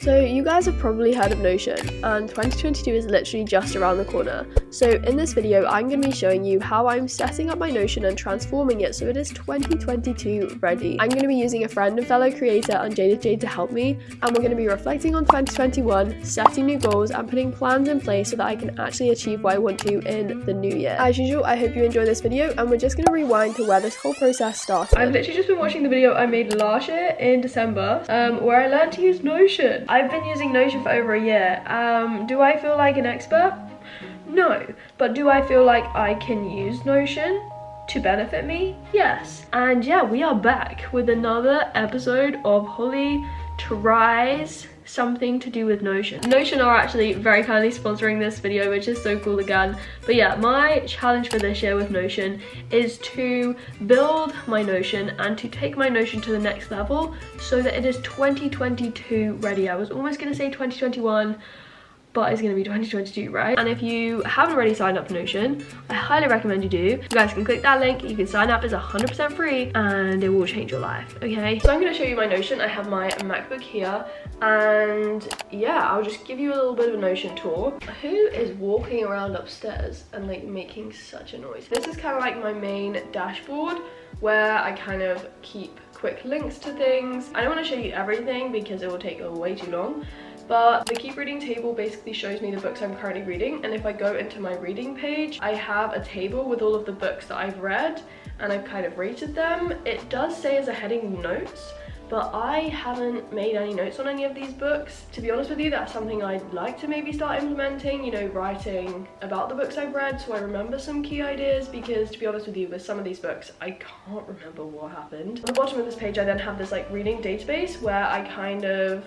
So you guys have probably heard of Notion, and 2022 is literally just around the corner. So in this video, I'm going to be showing you how I'm setting up my Notion and transforming it so it is 2022 ready. I'm going to be using a friend and fellow creator, Unjaded Jade, to help me, and we're going to be reflecting on 2021, setting new goals, and putting plans in place so that I can actually achieve what I want to in the new year. As usual, I hope you enjoy this video, and we're just going to rewind to where this whole process started. I've literally just been watching the video I made last year in December, where I learned to use Notion. I've been using Notion for over a year. Do I feel like an expert? No. But do I feel like I can use Notion to benefit me? Yes. And yeah, we are back with another episode of Holly Tries Something to Do with Notion. Notion are actually very kindly sponsoring this video, which is so cool again. But yeah, my challenge for this year with Notion is to build my Notion and to take my Notion to the next level so that it is 2022 ready. I was almost going to say 2021, but it's going to be 2022, right? And if you haven't already signed up for Notion, I highly recommend you do. You guys can click that link, you can sign up, it's 100% free, and it will change your life, okay? So I'm going to show you my Notion. I have my MacBook here, and yeah, I'll just give you a little bit of a Notion tour. Who is walking around upstairs and like making such a noise? This is kind of like my main dashboard where I kind of keep quick links to things. I don't want to show you everything because it will take way too long. But the keep reading table basically shows me the books I'm currently reading, and if I go into my reading page, I have a table with all of the books that I've read and I've kind of rated them. It does say as a heading notes, but I haven't made any notes on any of these books. To be honest with you, that's something I'd like to maybe start implementing, you know, writing about the books I've read so I remember some key ideas, because to be honest with you, with some of these books, I can't remember what happened. On the bottom of this page, I then have this like reading database where I kind of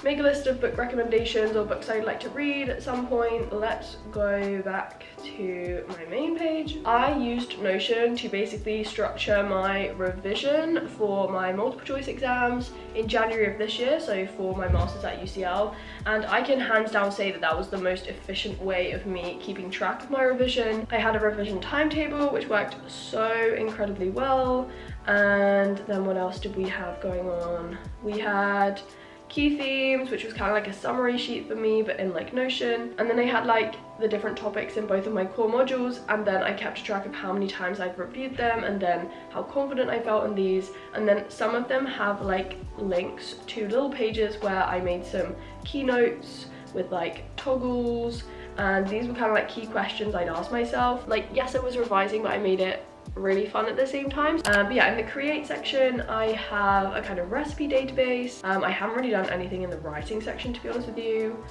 make a list of book recommendations or books I'd like to read at some point. Let's go back to my main page. I used Notion to basically structure my revision for my multiple choice exams in January of this year, so for my masters at UCL, and I can hands down say that that was the most efficient way of me keeping track of my revision. I had a revision timetable which worked so incredibly well, and then what else did we have going on? We had key themes, which was kind of like a summary sheet for me but in like Notion, and then I had like the different topics in both of my core modules, and then I kept track of how many times I've reviewed them and then how confident I felt in these, and then some of them have like links to little pages where I made some keynotes with like toggles, and these were kind of like key questions I'd ask myself. Like, yes, I was revising, but I made it really fun at the same time. But yeah, in the create section I have a kind of recipe database. I haven't really done anything in the writing section, to be honest with you.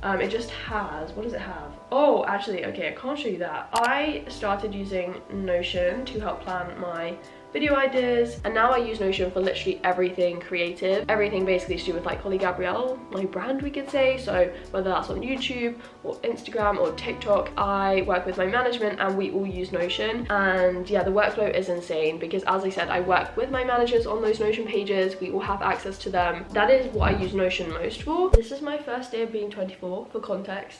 It just has, what does it have? Oh, actually, okay, I can't show you that. I started using Notion to help plan my video ideas, and now I use Notion for literally everything creative, everything basically to do with like Holly Gabrielle, my brand, we could say. So whether that's on YouTube or Instagram or TikTok, I work with my management and we all use Notion, and yeah, the workflow is insane because, as I said, I work with my managers on those Notion pages. We all have access to them. That is what I use Notion most for. This is my first day of being 24, for context.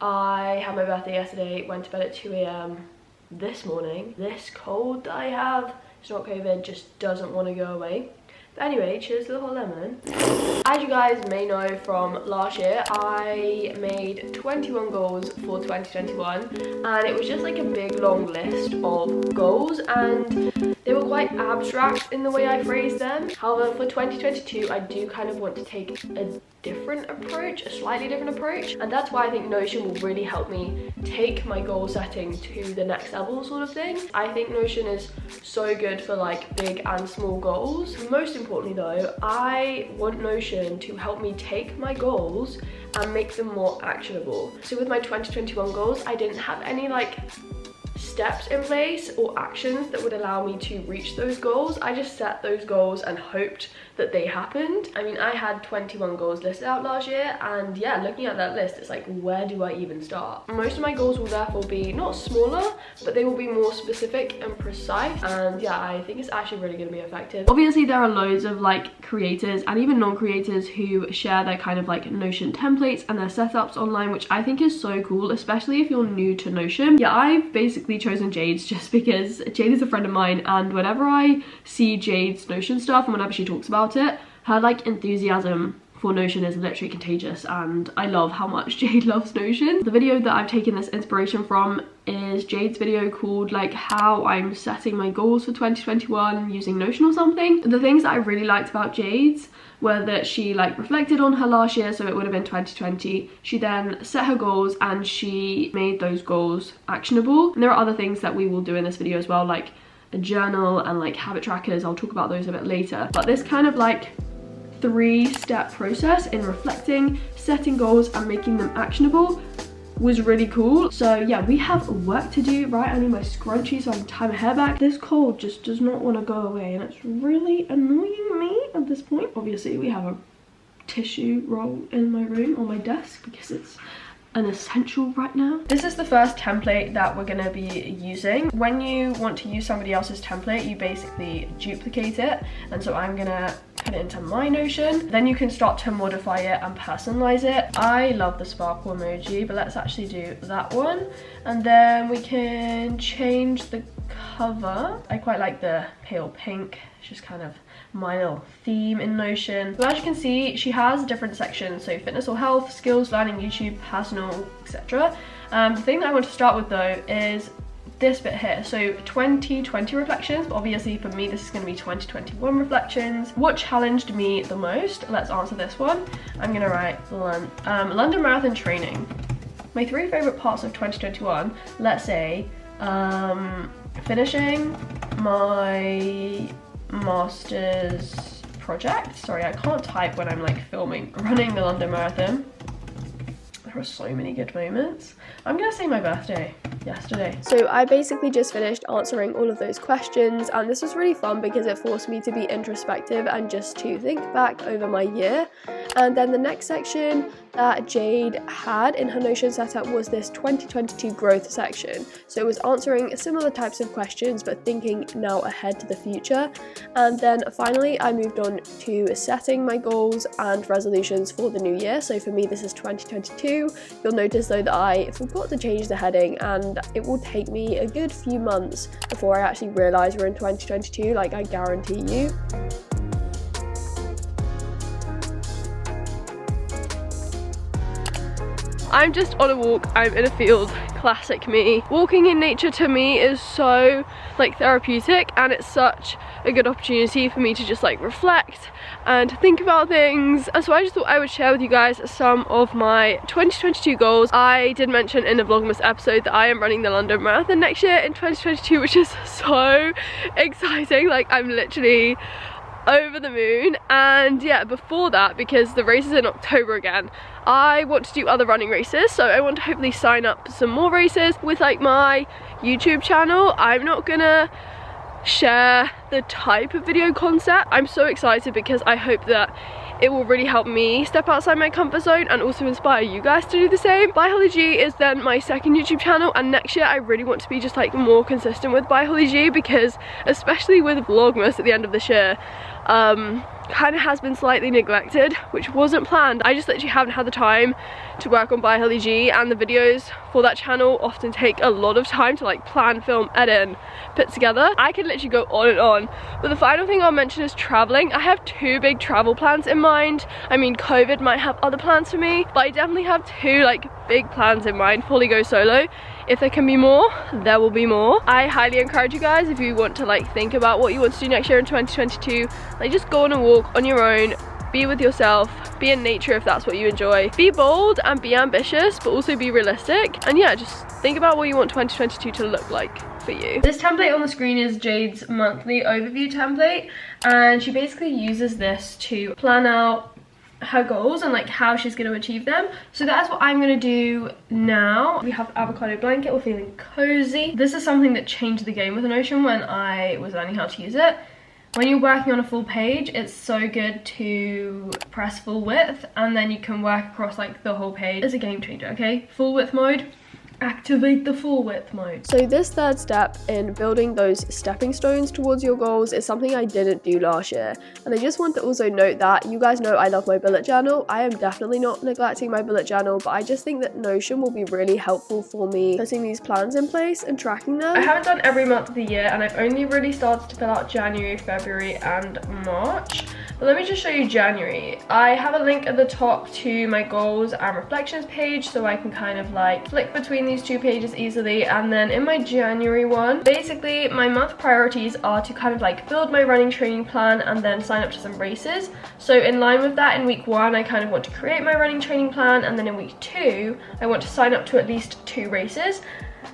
I had my birthday yesterday, went to bed at 2 AM this morning. This cold that I have, it's not COVID, just doesn't want to go away. But anyway, cheers to the hot lemon. As you guys may know from last year, I made 21 goals for 2021, and it was just like a big long list of goals, and they were quite abstract in the way I phrased them. However, for 2022, I do kind of want to take a different approach, a slightly different approach, and that's why I think Notion will really help me take my goal setting to the next level, sort of thing. I think Notion is so good for like big and small goals. Most importantly though, I want Notion to help me take my goals and make them more actionable. So with my 2021 goals, I didn't have any like steps in place or actions that would allow me to reach those goals. I just set those goals and hoped that they happened. I mean, I had 21 goals listed out last year, and yeah, looking at that list, it's like, where do I even start? Most of my goals will therefore be not smaller, but they will be more specific and precise, and yeah, I think it's actually really going to be effective. Obviously, there are loads of like creators and even non-creators who share their kind of like Notion templates and their setups online, which I think is so cool, especially if you're new to Notion. Yeah, I've basically chosen Jade's just because Jade is a friend of mine, and whenever I see Jade's Notion stuff and whenever she talks about it, her like enthusiasm for Notion is literally contagious, and I love how much Jade loves Notion. The video that I've taken this inspiration from is Jade's video called like how I'm setting my goals for 2021 using Notion or something. The things that I really liked about Jade's were that she like reflected on her last year, so it would have been 2020. She then set her goals and she made those goals actionable. And there are other things that we will do in this video as well, like a journal and like habit trackers. I'll talk about those a bit later. But this kind of like 3-step process in reflecting, setting goals and making them actionable was really cool. So yeah, we have work to do, right? I need my scrunchie so I can tie my hair back. This cold just does not want to go away and it's really annoying me at this point. Obviously we have a tissue roll in my room on my desk because it's an essential right now. This is the first template that we're going to be using. When you want to use somebody else's template, you basically duplicate it, and so I'm gonna put it into my Notion. Then you can start to modify it and personalize it. I love the sparkle emoji, but let's actually do that one. And then we can change the cover. I quite like the pale pink. It's just kind of my little theme in Notion. So as you can see, she has different sections, so fitness or health, skills, learning, YouTube, personal, etc. The thing that I want to start with though is this bit here. So 2020 reflections, but obviously for me this is going to be 2021 reflections. What challenged me the most? Let's answer this one. I'm going to write London Marathon training. My 3 favorite parts of 2021, let's say finishing my master's project. Sorry, I can't type when I'm like filming. Running the London Marathon. There were so many good moments. I'm gonna say my birthday yesterday. So I basically just finished answering all of those questions, and this was really fun because it forced me to be introspective and just to think back over my year. And then the next section that Jade had in her Notion setup was this 2022 growth section. So it was answering similar types of questions but thinking now ahead to the future. And then finally I moved on to setting my goals and resolutions for the new year. So for me this is 2022. You'll notice though that I forgot to change the heading, and it will take me a good few months before I actually realise we're in 2022, like I guarantee you. I'm just on a walk, I'm in a field, classic me. Walking in nature to me is so like therapeutic, and it's such a good opportunity for me to just like reflect and think about things. And so I just thought I would share with you guys some of my 2022 goals. I did mention in a Vlogmas episode that I am running the London Marathon next year in 2022, which is so exciting. Like I'm literally over the moon. And yeah, before that, because the race is in October again, I want to do other running races, so I want to hopefully sign up for some more races with like my YouTube channel. I'm not gonna share the type of video concept. I'm so excited because I hope that it will really help me step outside my comfort zone and also inspire you guys to do the same. By Holly G is then my second YouTube channel, and next year I really want to be just like more consistent with By Holly G, because especially with Vlogmas at the end of this year, kind of has been slightly neglected, which wasn't planned. I just literally haven't had the time to work on By Holly G, and the videos for that channel often take a lot of time to like plan, film, edit and put together. I could literally go on and on, but the final thing I'll mention is traveling. I have 2 big travel plans in mind. I mean, COVID might have other plans for me, but I definitely have 2 like big plans in mind. Fully go solo. If there can be more, there will be more. I highly encourage you guys, if you want to like think about what you want to do next year in 2022, like just go on a walk on your own, be with yourself, be in nature if that's what you enjoy. Be bold and be ambitious, but also be realistic. And yeah, just think about what you want 2022 to look like for you. This template on the screen is Jade's monthly overview template, and she basically uses this to plan out her goals and like how she's going to achieve them. So that's what I'm going to do now. We have avocado blanket, we're feeling cozy. This is something that changed the game with Notion when I was learning how to use it. When you're working on a full page, it's so good to press full width, and then you can work across like the whole page. It's a game changer, okay? Full width mode, activate the full width mode. So this third step in building those stepping stones towards your goals is something I didn't do last year. And I just want to also note that you guys know I love my bullet journal. I am definitely not neglecting my bullet journal, but I just think that Notion will be really helpful for me putting these plans in place and tracking them. I haven't done every month of the year, and I've only really started to fill out January, February and March. But let me just show you January. I have a link at the top to my goals and reflections page, so I can kind of like flick between these two pages easily. And then in my January one, basically my month priorities are to kind of like build my running training plan and then sign up to some races. So in line with that, in week 1 I kind of want to create my running training plan, and then in week 2 I want to sign up to at least 2 races.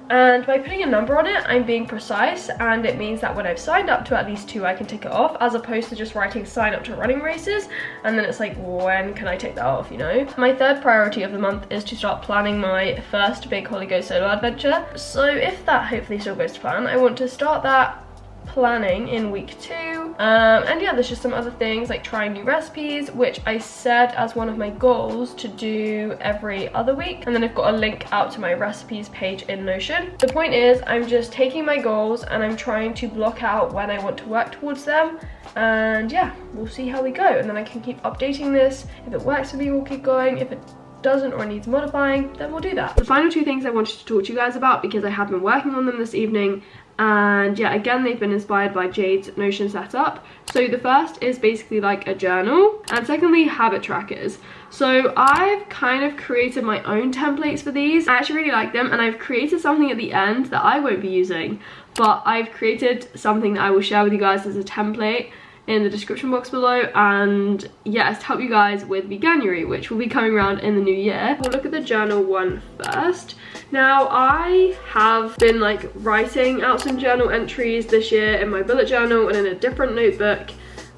And by putting a number on it, I'm being precise, and it means that when I've signed up to at least 2 I can tick it off, as opposed to just writing sign up to running races and then it's like, when can I tick that off, you know? My third priority of the month is to start planning my first big Holy Ghost solo adventure. So if that hopefully still goes to plan, I want to start that planning in week 2. And yeah, there's just some other things like trying new recipes, which I set as one of my goals to do every other week, and then I've got a link out to my recipes page in Notion. The point is, I'm just taking my goals and I'm trying to block out when I want to work towards them, and yeah, we'll see how we go, and then I can keep updating this. If it works for me, we'll keep going. If it doesn't or needs modifying, then we'll do that. The final 2 things I wanted to talk to you guys about, because I have been working on them this evening, and yeah, again, they've been inspired by Jade's Notion setup. So the first is basically like a journal, and secondly, habit trackers. So I've kind of created my own templates for these. I actually really like them, and I've created something at the end that I won't be using, but I've created something that I will share with you guys as a template in the description box below, and yeah, it's to help you guys with Veganuary, which will be coming around in the new year. We'll look at the journal one first. Now, I have been like writing out some journal entries this year in my bullet journal and in a different notebook,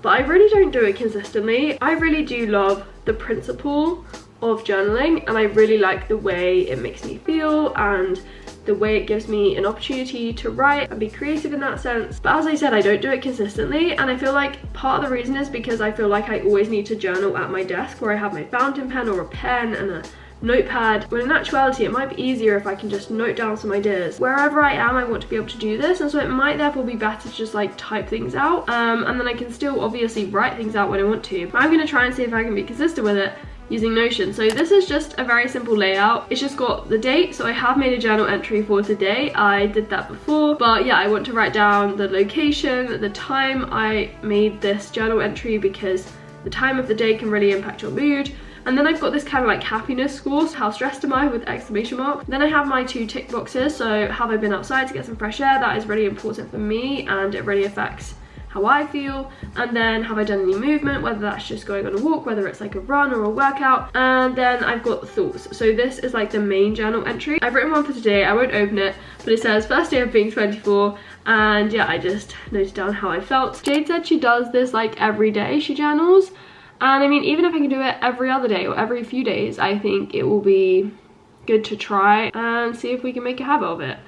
but I really don't do it consistently. I really do love the principle of journaling, and I really like the way it makes me feel and the way it gives me an opportunity to write and be creative in that sense. But as I said, I don't do it consistently, and I feel like part of the reason is because I feel like I always need to journal at my desk where I have my fountain pen or a pen and a notepad, when in actuality it might be easier if I can just note down some ideas. Wherever I am, I want to be able to do this, and so it might therefore be better to just like type things out, and then I can still obviously write things out when I want to. But I'm going to try and see if I can be consistent with it using Notion. So this is just a very simple layout. It's just got the date, so I have made a journal entry for today. I did that before, but yeah, I want to write down the location, the time I made this journal entry, because the time of the day can really impact your mood. And then I've got this kind of like happiness score, so how stressed am I with exclamation mark. Then I have my 2 tick boxes, so have I been outside to get some fresh air? That is really important for me, and it really affects how I feel. And then have I done any movement, whether that's just going on a walk, whether it's like a run or a workout. And then I've got thoughts. So this is like the main journal entry. I've written one for today, I won't open it, but it says first day of being 24, and yeah, I just noted down how I felt. Jade said she does this like every day, she journals, and I mean, even if I can do it every other day or every few days, I think it will be good to try and see if we can make a habit of it.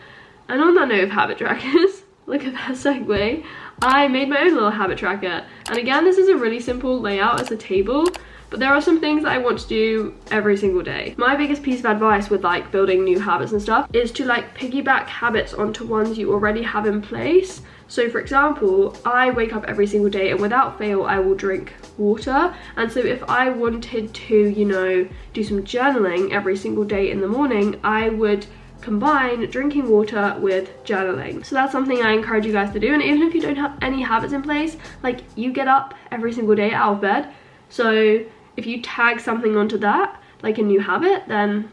And on that note of habit trackers, look at that segue, I made my own little habit tracker. And again, this is a really simple layout as a table, but there are some things that I want to do every single day. My biggest piece of advice with like building new habits and stuff is to like piggyback habits onto ones you already have in place. So for example, I wake up every single day and without fail I will drink water, and so if I wanted to, you know, do some journaling every single day in the morning, I would combine drinking water with journaling. So that's something I encourage you guys to do. And even if you don't have any habits in place, like you get up every single day out of bed, so if you tag something onto that, like a new habit, then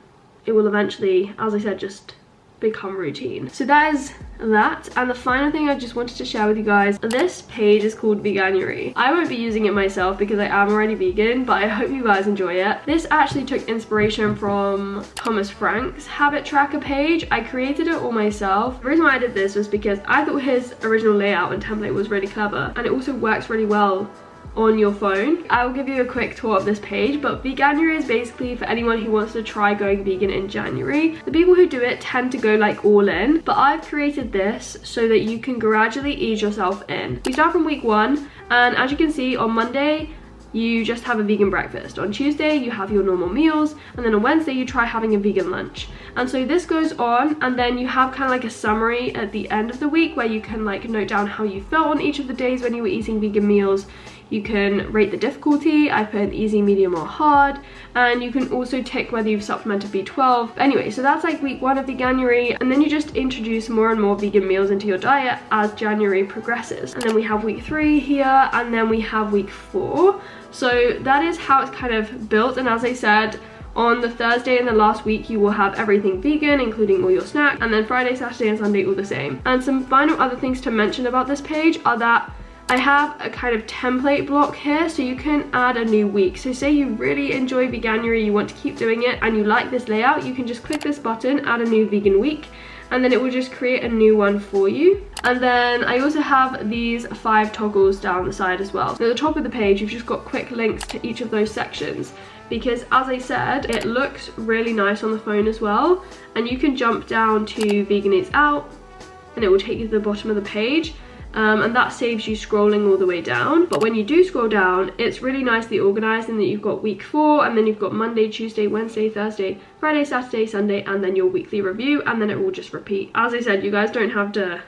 it will eventually, as I said, just become routine. So that is that. And the final thing I just wanted to share with you guys, this page is called Veganuary. I won't be using it myself because I am already vegan, but I hope you guys enjoy it. This actually took inspiration from Thomas Frank's habit tracker page. I created it all myself. The reason why I did this was because I thought his original layout and template was really clever, and it also works really well on your phone. I will give you a quick tour of this page, but Veganuary is basically for anyone who wants to try going vegan in January. The people who do it tend to go like all in, but I've created this so that you can gradually ease yourself in. We start from week 1, and as you can see, on Monday you just have a vegan breakfast. On Tuesday you have your normal meals, and then on Wednesday you try having a vegan lunch. And so this goes on, and then you have kind of like a summary at the end of the week where you can like note down how you felt on each of the days when you were eating vegan meals. You can rate the difficulty. I put easy, medium, or hard, and you can also tick whether you've supplemented B12. Anyway, so that's like week 1 of Veganuary, and then you just introduce more and more vegan meals into your diet as January progresses. And then we have week 3 here, and then we have week 4. So that is how it's kind of built. And as I said, on the Thursday in the last week, you will have everything vegan, including all your snacks, and then Friday, Saturday, and Sunday all the same. And some final other things to mention about this page are that I have a kind of template block here, so you can add a new week. So say you really enjoy Veganuary, you want to keep doing it, and you like this layout, you can just click this button, add a new vegan week, and then it will just create a new one for you. And then I also have these 5 toggles down the side as well. At the top of the page, you've just got quick links to each of those sections, because as I said, it looks really nice on the phone as well. And you can jump down to Vegan Eats Out, and it will take you to the bottom of the page. And that saves you scrolling all the way down. But when you do scroll down, it's really nicely organized in that you've got week 4, and then you've got Monday, Tuesday, Wednesday, Thursday, Friday, Saturday, Sunday, and then your weekly review, and then it will just repeat. As I said, you guys don't have to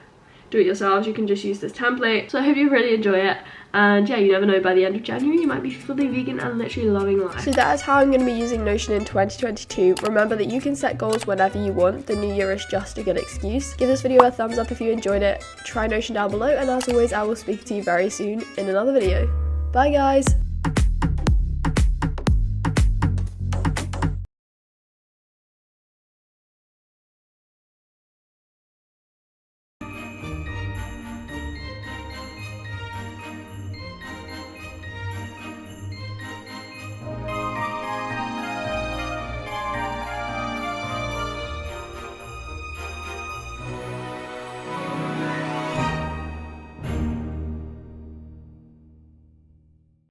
do it yourselves, you can just use this template. So I hope you really enjoy it, and yeah, you never know, by the end of January you might be fully vegan and literally loving life. So that is how I'm going to be using Notion in 2022. Remember that you can set goals whenever you want. The new year is just a good excuse. Give this video a thumbs up if you enjoyed it. Try Notion down below, and as always, I will speak to you very soon in another video. Bye guys!